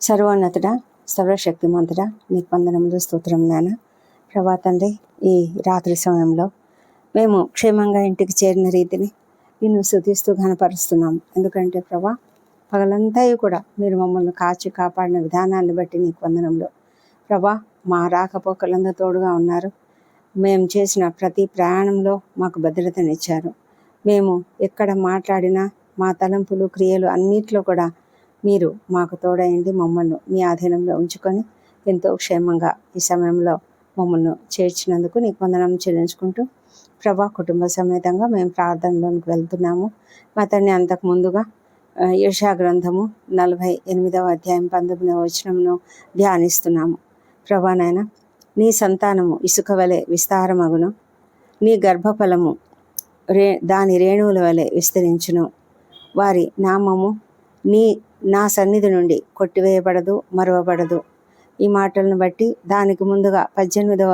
సర్వోన్నతుడా, సర్వశక్తిమంతుడా, నీకు వందనములు, స్తోత్రం నాయన. ప్రభా తండ్రి, ఈ రాత్రి సమయంలో మేము క్షేమంగా ఇంటికి చేరిన రీతిని నిన్ను స్తుతిస్తూ ఘనపరుస్తున్నాం. ఎందుకంటే ప్రభా, పగలంతా కూడా మీరు మమ్మల్ని కాచి కాపాడిన విధానాన్ని బట్టి నీకు వందనములు. ప్రభా, మా రాకపోకలందు తోడుగా ఉన్నారు. మేము చేసిన ప్రతి ప్రయాణంలో మాకు భద్రతనిచ్చారు. మేము ఎక్కడ మాట్లాడినా మా తలంపులు, క్రియలు అన్నిట్లో కూడా మీరు మాకు తోడైంది మమ్మల్ని మీ ఆధీనంలో ఉంచుకొని ఎంతో క్షేమంగా ఈ సమయంలో మమ్మల్ని చేర్చినందుకు నీకు వందనం చెల్లించుకుంటూ ప్రభా, కుటుంబ సమేతంగా మేము ప్రార్థనలోనికి వెళ్తున్నాము. మా తండ్రి, అంతకు ముందుగా యెషయా గ్రంథము 48వ అధ్యాయం 19వ వచనంను ధ్యానిస్తున్నాము. ప్రభా నాయన, నీ సంతానము ఇసుక వలె విస్తారమగును, నీ గర్భఫలము దాని రేణువుల వలె విస్తరించును, వారి నామము నా సన్నిధి నుండి కొట్టివేయబడదు, మరువబడదు. ఈ మాటలను బట్టి దానికి ముందుగా 18వ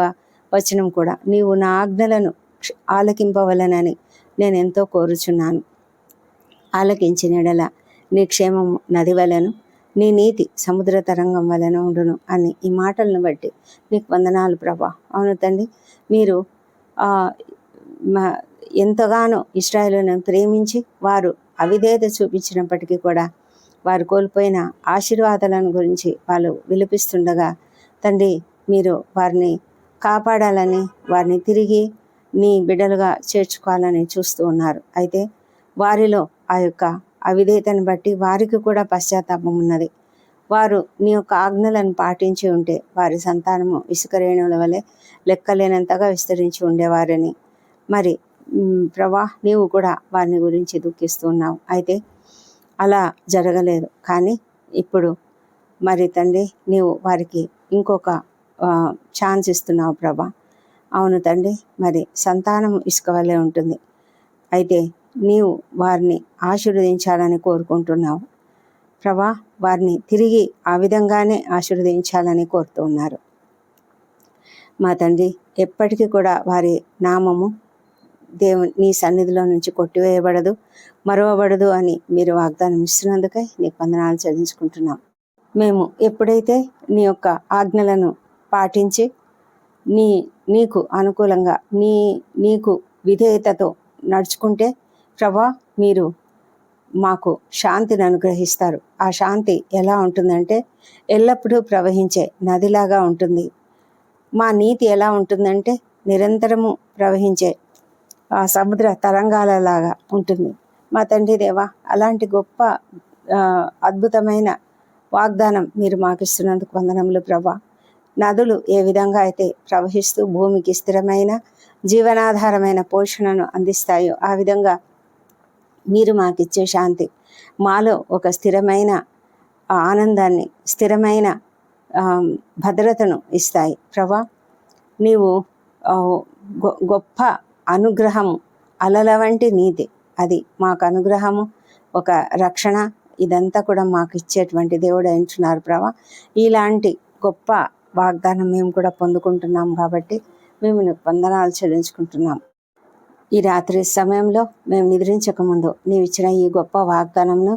వచనం కూడా, నీవు నా ఆజ్ఞలను ఆలకింపవలనని నేను ఎంతో కోరుచున్నాను. ఆలకించిన ఎడల నీ క్షేమము నది వలెను, నీ నీతి సముద్ర తరంగం వలన ఉండును అని ఈ మాటలను బట్టి నీకు వందనాలు ప్రభా. అవును తండ్రి, మీరు ఎంతగానో ఇశ్రాయేలును ప్రేమించి వారు అవిధేయత చూపించినప్పటికీ కూడా వారు కోల్పోయిన ఆశీర్వాదాలను గురించి వాళ్ళు విలపిస్తుండగా తండ్రి, మీరు వారిని కాపాడాలని, వారిని తిరిగి నీ బిడ్డలుగా చేర్చుకోవాలని చూస్తూ ఉన్నారు. అయితే వారిలో ఆ యొక్క అవిధేయతను బట్టి వారికి కూడా పశ్చాత్తాపం ఉన్నది. వారు నీ యొక్క ఆజ్ఞలను పాటించి ఉంటే వారి సంతానము ఇసుక రేణువుల వలె లెక్కలేనంతగా విస్తరించి ఉండేవారని. మరి ప్రభా, నీవు కూడా వారిని గురించి దుఃఖిస్తున్నావు. అయితే అలా జరగలేదు. కానీ ఇప్పుడు మరి తండ్రి, నీవు వారికి ఇంకొక ఛాన్స్ ఇస్తున్నావు ప్రభా. అవును తండ్రి, మరి సంతానం ఇసుక వలె ఉంటుంది. అయితే నీవు వారిని ఆశీర్వదించాలని కోరుకుంటున్నావు ప్రభా. వారిని తిరిగి ఆ విధంగానే ఆశీర్వదించాలని కోరుతూ ఉన్నారు మా తండ్రి. ఎప్పటికీ కూడా వారి నామము నీ సన్నిధిలో నుంచి కొట్టివేయబడదు, మరువబడదు అని మీరు వాగ్దానం ఇస్తున్నందుకై నీకు వందనాలు చెల్లించుకుంటున్నాం. మేము ఎప్పుడైతే నీ యొక్క ఆజ్ఞలను పాటించి నీకు అనుకూలంగా నీకు విధేయతతో నడుచుకుంటే ప్రభా, మీరు మాకు శాంతిని అనుగ్రహిస్తారు. ఆ శాంతి ఎలా ఉంటుందంటే ఎల్లప్పుడూ ప్రవహించే నదిలాగా ఉంటుంది. మా నీతి ఎలా ఉంటుందంటే నిరంతరము ప్రవహించే సముద్ర తరంగాలలాగా ఉంటుంది మా తండ్రి దేవా. అలాంటి గొప్ప అద్భుతమైన వాగ్దానం మీరు మాకు ఇస్తున్నందుకు వందనములు ప్రభా. నదులు ఏ విధంగా అయితే ప్రవహిస్తూ భూమికి స్థిరమైన జీవనాధారమైన పోషణను అందిస్తాయో ఆ విధంగా మీరు మాకిచ్చే శాంతి మాలో ఒక స్థిరమైన ఆనందాన్ని, స్థిరమైన భద్రతను ఇస్తాయి ప్రభా. నీవు గొప్ప అనుగ్రహము, అలల వంటి నీతి, అది మాకు అనుగ్రహము, ఒక రక్షణ, ఇదంతా కూడా మాకు ఇచ్చేటువంటి దేవుడు అంటున్నారు ప్రభా. ఇలాంటి గొప్ప వాగ్దానం మేము కూడా పొందుకుంటున్నాం కాబట్టి మేము నీకు వందనాలు చెల్లించుకుంటున్నాం. ఈ రాత్రి సమయంలో మేము నిద్రించకముందు నీవు ఇచ్చిన ఈ గొప్ప వాగ్దానంను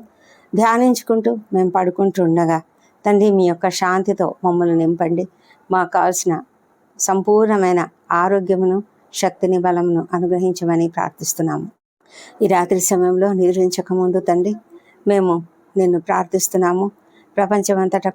ధ్యానించుకుంటూ మేము పడుకుంటూ ఉండగా తండ్రి, మీ యొక్క శాంతితో మమ్మల్ని నింపండి. మాకు కావాల్సిన సంపూర్ణమైన ఆరోగ్యమును, శక్తిని, బలమును అనుగ్రహించమని ప్రార్థిస్తున్నాము. ఈ రాత్రి సమయంలో నిద్రించకముందు తండ్రి, మేము నిన్ను ప్రార్థిస్తున్నాము. ప్రపంచమంతటా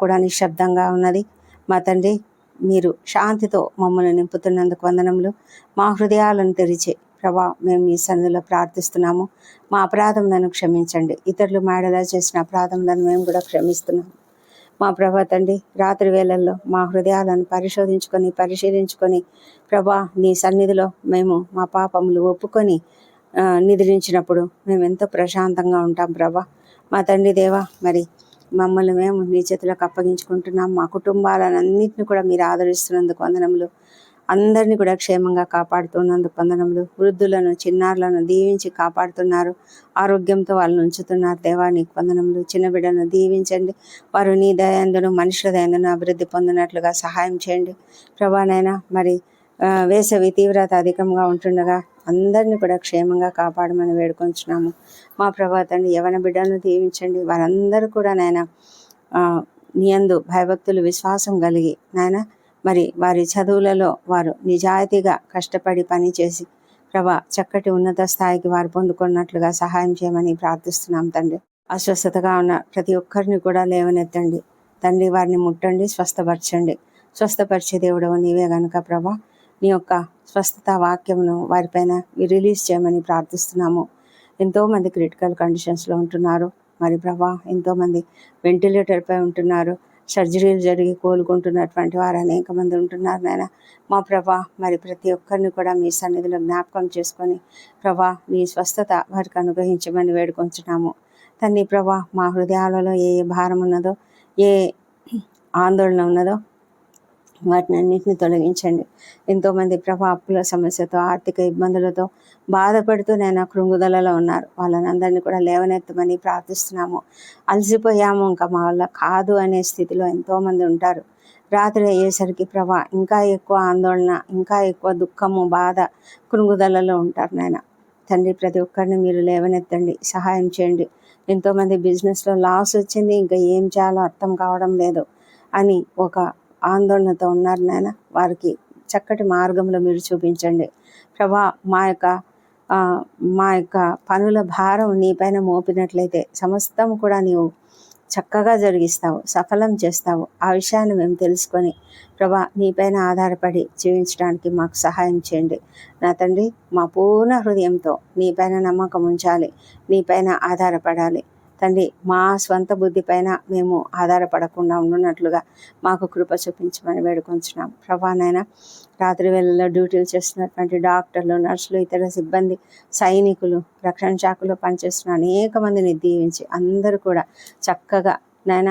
కూడా నిశ్శబ్దంగా ఉన్నది మా తండ్రి. మీరు శాంతితో మమ్మల్ని నింపుతున్నందుకు వందనములు. మా హృదయాలను తెరిచి ప్రభా, మేము మీ సన్నిధిలో ప్రార్థిస్తున్నాము. మా అపరాధములను క్షమించండి. ఇతరులు మాడలా చేసిన అపరాధములను మేము కూడా క్షమిస్తున్నాము మా ప్రభా తండ్రి. రాత్రి వేళల్లో మా హృదయాలను పరిశీలించుకొని ప్రభా, నీ సన్నిధిలో మేము మా పాపములు ఒప్పుకొని నిద్రించినప్పుడు మేము ఎంతో ప్రశాంతంగా ఉంటాం ప్రభా. మా తండ్రి దేవా, మరి మమ్మల్ని మేము నీ చేతులకు అప్పగించుకుంటున్నాం. మా కుటుంబాలన్నింటినీ కూడా మీరు ఆదరిస్తున్నందుకు వందనములు. అందరినీ కూడా క్షేమంగా కాపాడుతున్నందుకు వందనములు. వృద్ధులను, చిన్నారులను దీవించి కాపాడుతున్నారు. ఆరోగ్యంతో వాళ్ళని ఉంచుతున్నారు దేవా, నీకు వందనములు. చిన్న బిడ్డను దీవించండి. వారు నీ దయందును, మనుషుల దయందును అభివృద్ధి పొందినట్లుగా సహాయం చేయండి ప్రభానైనా. మరి వేసవి తీవ్రత అధికంగా ఉంటుండగా అందరినీ కూడా క్షేమంగా కాపాడమని వేడుకొంచున్నాము మా ప్రభా తండ్రి. యవన బిడ్డలను దీవించండి. వారందరూ కూడా నాయన నీ యందు భయభక్తులు విశ్వాసం కలిగి నాయన మరి వారి చదువులలో వారు నిజాయితీగా కష్టపడి పనిచేసి ప్రభా చక్కటి ఉన్నత స్థాయికి వారు పొందుకున్నట్లుగా సహాయం చేయమని ప్రార్థిస్తున్నాం తండ్రి. అస్వస్థతగా ఉన్న ప్రతి ఒక్కరిని కూడా లేవనెత్తండి తండ్రి, వారిని ముట్టండి, స్వస్థపరచండి. స్వస్థపరిచే దేవుడవు నీవే గనుక ప్రభా నీ యొక్క స్వస్థత వాక్యమును వారిపైన రిలీజ్ చేయమని ప్రార్థిస్తున్నాము. ఎంతోమంది క్రిటికల్ కండిషన్స్లో ఉంటున్నారు మరి ప్రభా, ఎంతోమంది వెంటిలేటర్పై ఉంటున్నారు, సర్జరీలు జరిగి కోలుకుంటున్నటువంటి వారు అనేక మంది ఉంటున్నారు నాయన. మా ప్రభా మరి ప్రతి ఒక్కరిని కూడా మీ సన్నిధిలో జ్ఞాపకం చేసుకొని ప్రభా నీ స్వస్థత వారికి అనుగ్రహించమని వేడుకొంచున్నాము తండ్రి. ప్రభా మా హృదయాలలో ఏ భారం ఉన్నదో, ఏ ఆందోళన ఉన్నదో వాటిని అన్నింటినీ తొలగించండి. ఎంతోమంది ప్రభా అప్పుల సమస్యతో, ఆర్థిక ఇబ్బందులతో బాధపడుతూ నేను కృంగుదలలో ఉన్నారు. వాళ్ళని అందరినీ కూడా లేవనెత్తమని ప్రార్థిస్తున్నాము. అలసిపోయాము, ఇంకా మా వల్ల కాదు అనే స్థితిలో ఎంతోమంది ఉంటారు. రాత్రి అయ్యేసరికి ప్రభా ఇంకా ఎక్కువ ఆందోళన, ఇంకా ఎక్కువ దుఃఖము, బాధ, కృంగుదలలో ఉంటారు నాయన తండ్రి. ప్రతి ఒక్కరిని మీరు లేవనెత్తండి, సహాయం చేయండి. ఎంతోమంది బిజినెస్లో లాస్ వచ్చింది, ఇంకా ఏం చేయాలో అర్థం కావడం లేదు అని ఒక ఆందోళనతో ఉన్నారు నాయన. వారికి చక్కటి మార్గంలో మీరు చూపించండి ప్రభా. మా యొక్క పనుల భారం నీపైన మోపినట్లయితే సమస్తం కూడా నీవు చక్కగా జరిగిస్తావు, సఫలం చేస్తావు. ఆ విషయాన్ని మేము తెలుసుకొని ప్రభా నీపైన ఆధారపడి జీవించడానికి మాకు సహాయం చేయండి నా తండ్రి. మా పూర్ణ హృదయంతో నీపైన నమ్మకం ఉంచాలి, నీపైన ఆధారపడాలి తండ్రి. మా స్వంత బుద్ధి పైన మేము ఆధారపడకుండా ఉన్నట్లుగా మాకు కృప చూపించమని వేడుకొంచున్నాం ప్రభా. నాయన రాత్రి వేళల్లో డ్యూటీలు చేస్తున్నటువంటి డాక్టర్లు, నర్సులు, ఇతర సిబ్బంది, సైనికులు, రక్షణ శాఖలో పనిచేస్తున్న అనేక మందిని దీవించి అందరూ కూడా చక్కగా నాయన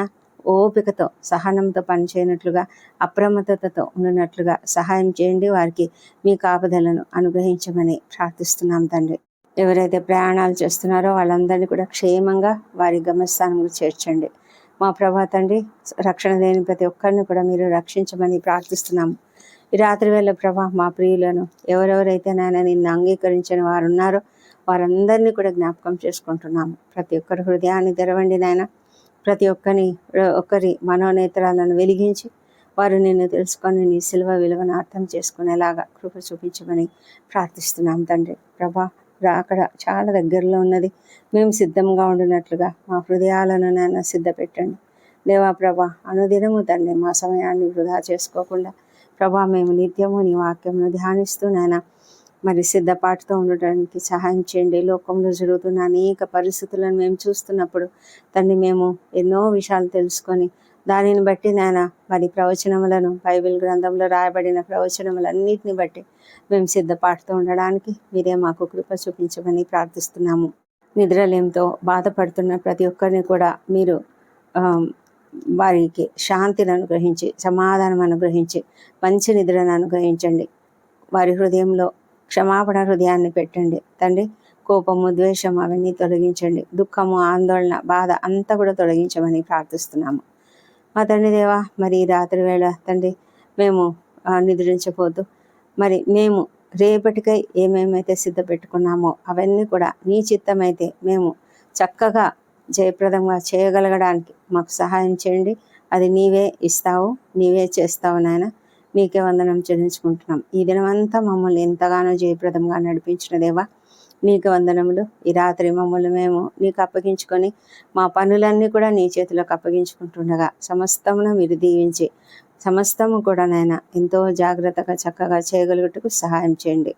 ఓపికతో, సహనంతో పనిచేయనట్లుగా, అప్రమత్తతతో ఉన్నట్లుగా సహాయం చేయండి. వారికి మీ కాపుదలను అనుగ్రహించమని ప్రార్థిస్తున్నాం తండ్రి. ఎవరైతే ప్రయాణాలు చేస్తున్నారో వాళ్ళందరినీ కూడా క్షేమంగా వారి గమ్యస్థానంలో చేర్చండి మా ప్రభా తండ్రి. రక్షణ లేని ప్రతి ఒక్కరిని కూడా మీరు రక్షించమని ప్రార్థిస్తున్నాము. ఈ రాత్రి వేళ ప్రభా మా ప్రియులను ఎవరెవరైతే నాయన నిన్ను అంగీకరించిన వారు ఉన్నారో వారందరినీ కూడా జ్ఞాపకం చేసుకుంటున్నాము. ప్రతి ఒక్కరి హృదయాన్ని తెరవండి నాయన. ప్రతి ఒక్కరి మనోనేత్రాలను వెలిగించి వారు నిన్ను తెలుసుకొని నీ సిలువ విలువను అర్థం చేసుకునేలాగా కృప చూపించమని ప్రార్థిస్తున్నాం తండ్రి. ప్రభా అక్కడ చాలా దగ్గరలో ఉన్నది, మేము సిద్ధంగా ఉండినట్లుగా మా హృదయాలను నాయన సిద్ధపెట్టండి దేవా. ప్రభా అనుదినము తండ్రి మా సమయాన్ని వృధా చేసుకోకుండా ప్రభా మేము నిత్యము నీ వాక్యమును ధ్యానిస్తూ నాయన మరి సిద్ధపాటుతో ఉండటానికి సహాయం చేయండి. లోకంలో జరుగుతున్న అనేక పరిస్థితులను మేము చూస్తున్నప్పుడు తండ్రి మేము ఎన్నో విషయాలు తెలుసుకొని దానిని బట్టి నాయన మరి ప్రవచనములను, బైబిల్ గ్రంథంలో రాయబడిన ప్రవచనములన్నిటిని బట్టి మేము సిద్ధపాటుతో ఉండడానికి మీరే మాకు కృప చూపించమని ప్రార్థిస్తున్నాము. నిద్రలేమితో బాధపడుతున్న ప్రతి ఒక్కరిని కూడా మీరు వారికి శాంతిని అనుగ్రహించి, సమాధానం అనుగ్రహించి, మంచి నిద్రను అనుగ్రహించండి. వారి హృదయంలో క్షమాపణ హృదయాన్ని పెట్టండి తండ్రి. కోపము, ద్వేషం అవన్నీ తొలగించండి. దుఃఖము, ఆందోళన, బాధ అంతా కూడా తొలగించమని ప్రార్థిస్తున్నాము మా తండ్రి దేవా. మరి రాత్రి వేళ తండ్రి మేము నిద్రించబోతూ మరి మేము రేపటికై ఏమేమైతే సిద్ధపెట్టుకున్నామో అవన్నీ కూడా నీ చిత్తమైతే మేము చక్కగా జయప్రదంగా చేయగలగడానికి మాకు సహాయం చేయండి. అది నీవే ఇస్తావు, నీవే చేస్తావు నాయన. నీకే వందనం చెల్లించుకుంటున్నాం. ఈ దినమంతా మమ్మల్ని ఎంతగానో జయప్రదంగా నడిపించిన దేవా నీకు వందనములు. ఈ రాత్రి మమ్మల్ని మేము నీకు అప్పగించుకొని మా పనులన్నీ కూడా నీ చేతిలోకి అప్పగించుకుంటుండగా సమస్తమును మీరు దీవించి సమస్తము కూడా నాయన ఎంతో జాగ్రత్తగా చక్కగా చేయగలుగుటకు సహాయం చేయండి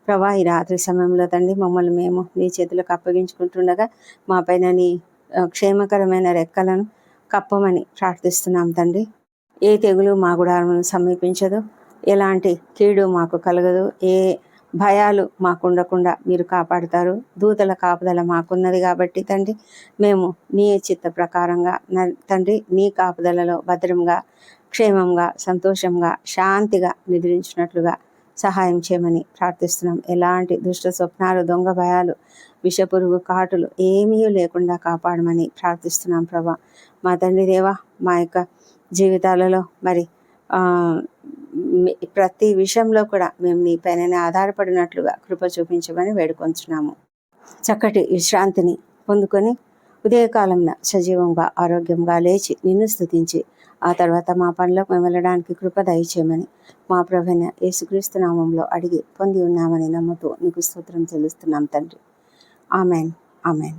ప్రభా. ఈ రాత్రి సమయంలో తండ్రి మమ్మల్ని మేము నీ చేతులకు అప్పగించుకుంటుండగా మా పైన నీ క్షేమకరమైన రెక్కలను కప్పమని ప్రార్థిస్తున్నాం తండ్రి. ఏ తెగులు మా గుడారమును సమీపించదు, ఎలాంటి కీడు మాకు కలగదు, ఏ భయాలు మాకు ఉండకుండా మీరు కాపాడుతారు. దూతల కాపుదల మాకున్నది కాబట్టి తండ్రి మేము నీ చిత్త ప్రకారంగా తండ్రి నీ కాపుదలలో భద్రంగా, క్షేమంగా, సంతోషంగా, శాంతిగా నిద్రించినట్లుగా సహాయం చేయమని ప్రార్థిస్తున్నాం. ఎలాంటి దుష్ట స్వప్నాలు, దొంగ భయాలు, విషపురుగు కాటులు ఏమీ లేకుండా కాపాడమని ప్రార్థిస్తున్నాం ప్రభా. మా తండ్రి దేవా మా యొక్క జీవితాలలో మరి ప్రతి విషయంలో కూడా మేము నీ పైన ఆధారపడినట్లుగా కృప చూపించమని వేడుకొంచున్నాము. చక్కటి విశ్రాంతిని పొందుకొని ఉదయకాలంలో సజీవంగా ఆరోగ్యంగా లేచి నిన్ను స్తుతించి ఆ తర్వాత మా పనిలోకి మేము వెళ్ళడానికి కృప దయచేయమని మా ప్రభువైన యేసుక్రీస్తు నామంలో అడిగి పొంది ఉన్నామని నమ్ముతూ నీకు స్తోత్రం చెల్లిస్తున్నాం తండ్రి. ఆమెన్. ఆమెన్.